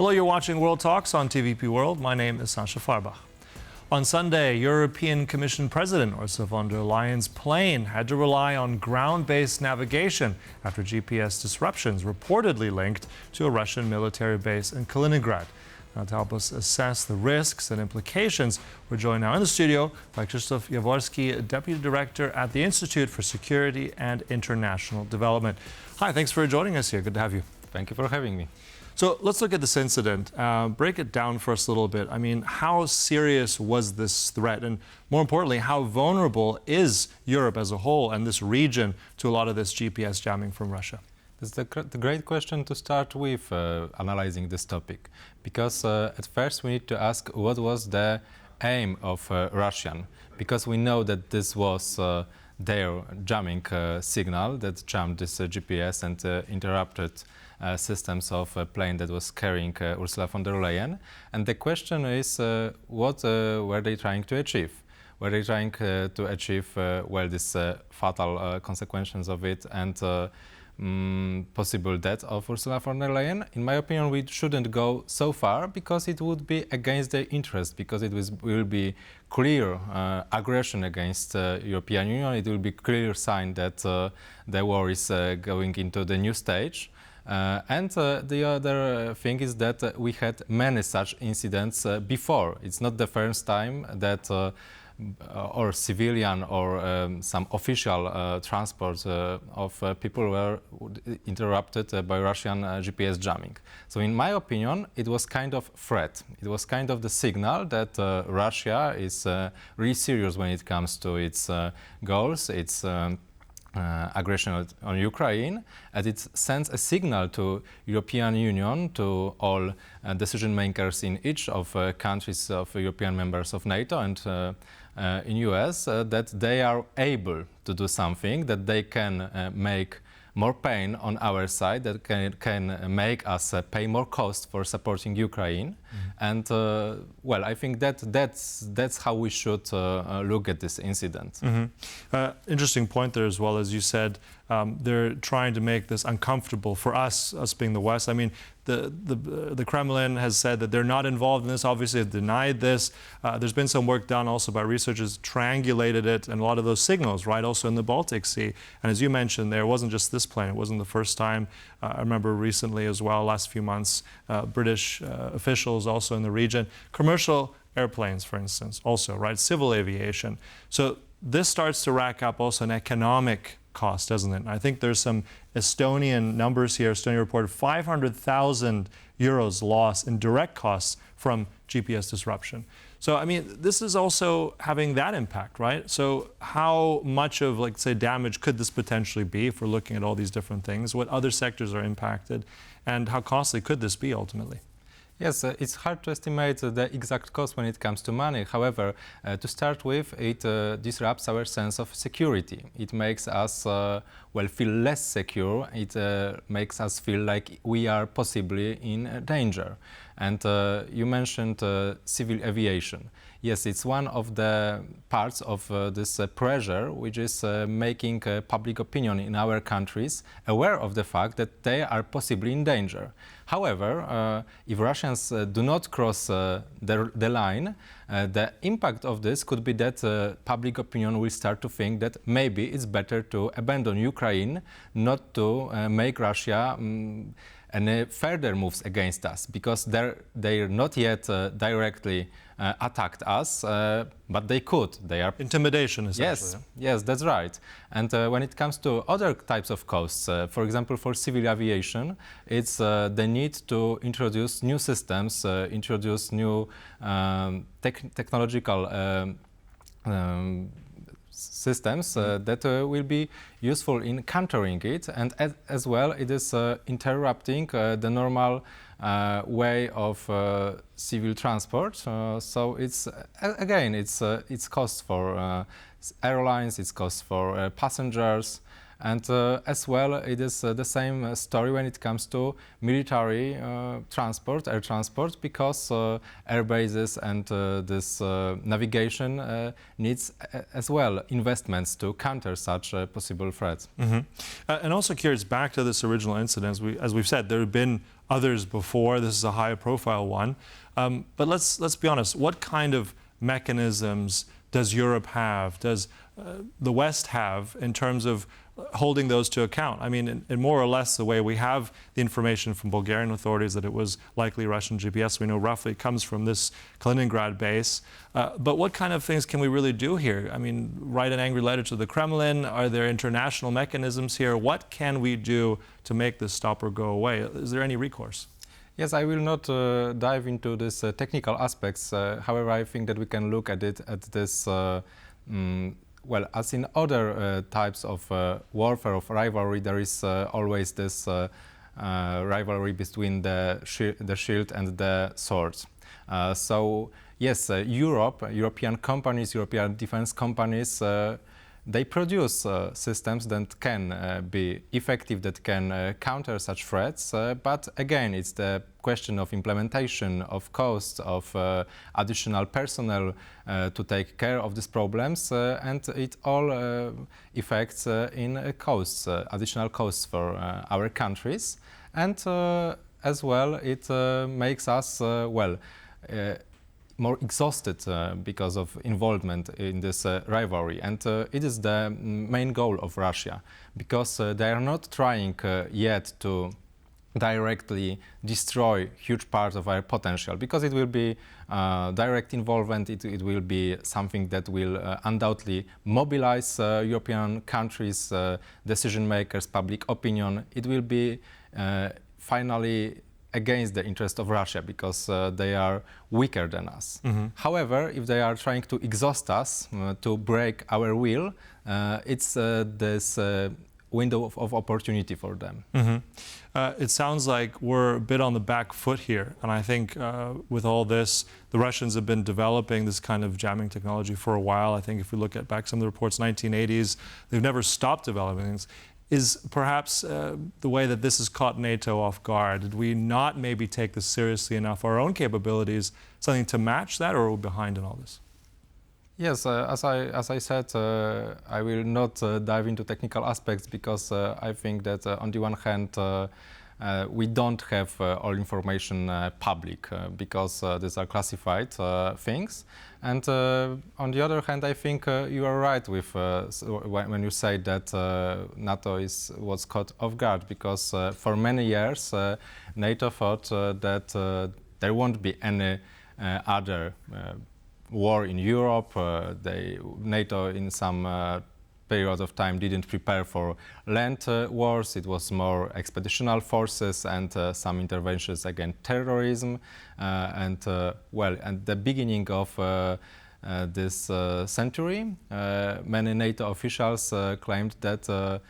Hello, you're watching World Talks on TVP World. My name is Sasha Farbach. On Sunday, European Commission President Ursula von der Leyen's plane had to rely on ground-based navigation after GPS disruptions reportedly linked to a Russian military base in Kaliningrad. Now, to help us assess the risks and implications, we're joined now in the studio by Krzysztof Jaworski, Deputy Director at the Institute for Security and International Development. Hi, thanks for joining us here. Good to have you. Thank you for having me. So let's look at this incident. Break it down for us a little bit. I mean, how serious was this threat? And more importantly, how vulnerable is Europe as a whole and this region to a lot of this GPS jamming from Russia? It's the great question to start with analyzing this topic. Because at first we need to ask what was the aim of Russian. Because we know that this was their jamming signal that jammed this GPS and interrupted systems of a plane that was carrying Ursula von der Leyen. And the question is, what were they trying to achieve? Were they trying to achieve, well, these fatal consequences of it and possible death of Ursula von der Leyen? In my opinion, we shouldn't go so far because it would be against their interest, because it will be clear aggression against European Union. It will be clear sign that the war is going into the new stage. And the other thing is that we had many such incidents before. It's not the first time that or civilian or some official transport of people were interrupted by Russian GPS jamming. So in my opinion, it was kind of threat. It was kind of the signal that Russia is really serious when it comes to its goals, its aggression on Ukraine, and it sends a signal to European Union, to all decision makers in each of countries of European members of NATO and in US that they are able to do something, that they can make more pain on our side, that can make us pay more cost for supporting Ukraine. And well, I think that's how we should look at this incident. Interesting point there as well. As you said, they're trying to make this uncomfortable for us being the West. I mean, the Kremlin has said that they're not involved in this, obviously have denied this. There's been some work done also by researchers, triangulated it, and a lot of those signals, right, also in the Baltic Sea. And as you mentioned, there wasn't just this plane, it wasn't the first time. I remember recently as well, last few months, British officials also in the region, commercial airplanes, for instance, also, right, civil aviation. So this starts to rack up also an economic cost, doesn't it? And I think there's some Estonian numbers here. Estonia reported 500,000 euros loss in direct costs from GPS disruption. So, I mean, this is also having that impact, right? So how much of, like, say, damage could this potentially be if we're looking at all these different things? What other sectors are impacted? And how costly could this be ultimately? Yes, it's hard to estimate the exact cost when it comes to money. However, to start with, it disrupts our sense of security. It makes us well, feel less secure. It makes us feel like we are possibly in danger. And you mentioned civil aviation. Yes, it's one of the parts of this pressure which is making public opinion in our countries aware of the fact that they are possibly in danger. However, if Russians do not cross the line, the impact of this could be that public opinion will start to think that maybe it's better to abandon Ukraine, not to make Russia any further moves against us, because they're not yet directly attacked us, but they could. They are intimidation, essentially. Yes, yes, that's right. And when it comes to other types of costs, for example, for civil aviation, it's the need to introduce new systems, introduce new technological systems that will be useful in countering it, and as well it is interrupting the normal way of civil transport. So it's again it's costs for airlines, it's costs for passengers. And as well, it is the same story when it comes to military transport, air transport, because air bases and this navigation needs as well investments to counter such possible threats. And also curious, back to this original incident, as we've said, there have been others before. This is a high-profile one. But let's be honest. What kind of mechanisms does Europe have? Does the West have in terms of holding those to account? I mean, in more or less the way we have the information from Bulgarian authorities that it was likely Russian GPS. We know roughly it comes from this Kaliningrad base. But what kind of things can we really do here? I mean, write an angry letter to the Kremlin? Are there international mechanisms here? What can we do to make this stop or go away? Is there any recourse? Yes, I will not dive into these technical aspects. However, I think that we can look at it at this, well, as in other types of warfare, of rivalry, there is always this rivalry between the shield and the swords. So, yes, European companies, European defense companies, they produce systems that can be effective, that can counter such threats, but again, it's the question of implementation, of cost, of additional personnel to take care of these problems, and it all affects in costs, additional costs for our countries, and as well, it makes us, more exhausted because of involvement in this rivalry, and it is the main goal of Russia, because they are not trying yet to directly destroy huge part of our potential, because it will be direct involvement, it will be something that will undoubtedly mobilize European countries, decision makers, public opinion. It will be finally against the interest of Russia, because they are weaker than us. Mm-hmm. However, if they are trying to exhaust us, to break our will, it's this window of opportunity for them. Mm-hmm. It sounds like we're a bit on the back foot here, and I think with all this, the Russians have been developing this kind of jamming technology for a while. I think if we look at back some of the reports, 1980s, they've never stopped developing things. Is perhaps the way that this has caught NATO off guard? Did we not maybe take this seriously enough? Our own capabilities, something to match that, or are we behind in all this? Yes, as I said, I will not dive into technical aspects, because I think that on the one hand, we don't have all information public, because these are classified things. And on the other hand, I think you are right with when you say that NATO was caught off guard, because for many years NATO thought that there won't be any other war in Europe. NATO in some period of time didn't prepare for land wars. It was more expeditional forces and some interventions against terrorism. And at the beginning of this century, many NATO officials claimed that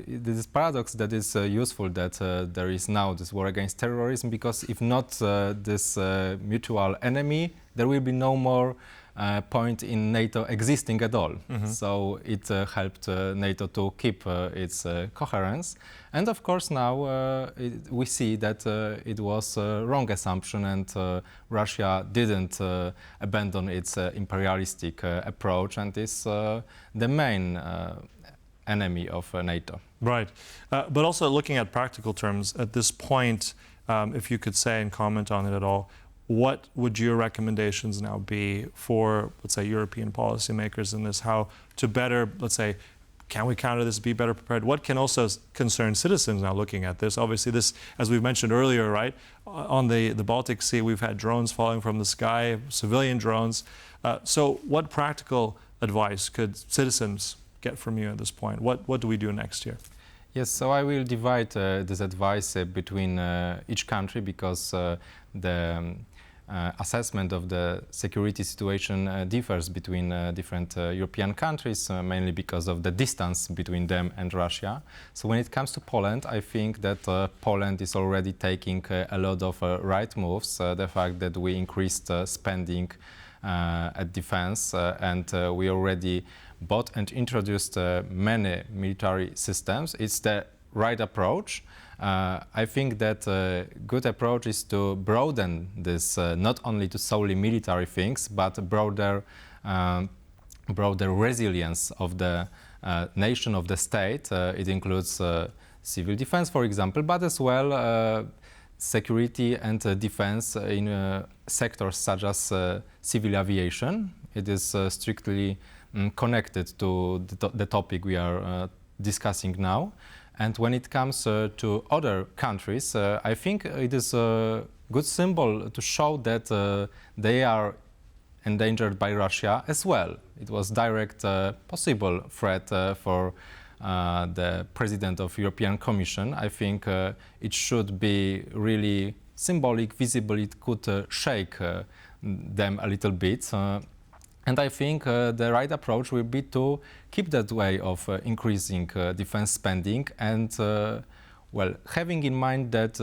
this paradox that is useful, that there is now this war against terrorism, because if not this mutual enemy, there will be no more point in NATO existing at all. Mm-hmm. So it helped NATO to keep its coherence. And of course now we see that it was a wrong assumption, and Russia didn't abandon its imperialistic approach, and is the main enemy of NATO. Right. But also looking at practical terms, at this point, if you could say and comment on it at all, what would your recommendations now be for, let's say, European policymakers in this? How to better, let's say, can we counter this, be better prepared? What can also concern citizens now looking at this? Obviously, this, as we mentioned earlier, right, on the Baltic Sea, we've had drones falling from the sky, civilian drones. So what practical advice could citizens get from you at this point? What do we do next year? Yes, so I will divide this advice between each country, because the assessment of the security situation differs between different European countries, mainly because of the distance between them and Russia. So when it comes to Poland, I think that Poland is already taking a lot of right moves. The fact that we increased spending at defense, and we already bought and introduced many military systems. It's the right approach. I think that a good approach is to broaden this not only to solely military things, but broader resilience of the nation, of the state. It includes civil defense, for example, but as well security and defense in sectors such as civil aviation. It is strictly connected to the topic we are discussing now. And when it comes to other countries, I think it is a good symbol to show that they are endangered by Russia as well. It was direct possible threat for the President of European Commission. I think it should be really symbolic, visible. It could shake them a little bit. And I think the right approach will be to keep that way of increasing defense spending and, well, having in mind that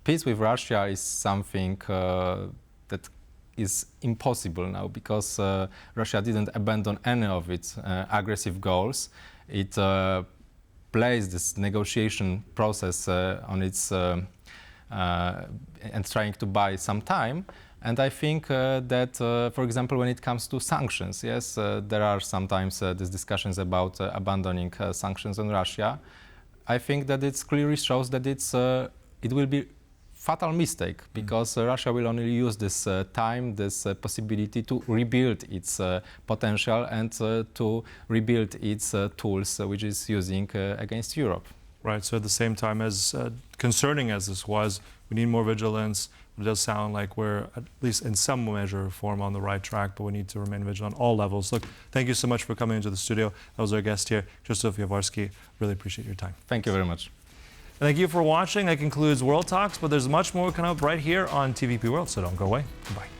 peace with Russia is something that is impossible now because Russia didn't abandon any of its aggressive goals. It placed this negotiation process on its and trying to buy some time. And I think that, for example, when it comes to sanctions, yes, there are sometimes these discussions about abandoning sanctions on Russia. I think that it clearly shows that it will be fatal mistake because Russia will only use this time, this possibility to rebuild its potential and to rebuild its tools which it's using against Europe. Right, so at the same time, as concerning as this was, we need more vigilance. It does sound like we're, at least in some measure, form on the right track, but we need to remain vigilant on all levels. Look, thank you so much for coming into the studio. That was our guest here, Krzysztof Jaworski. Really appreciate your time. Thank you very much. And thank you for watching. That concludes World Talks, but there's much more coming up right here on TVP World, so don't go away. Goodbye.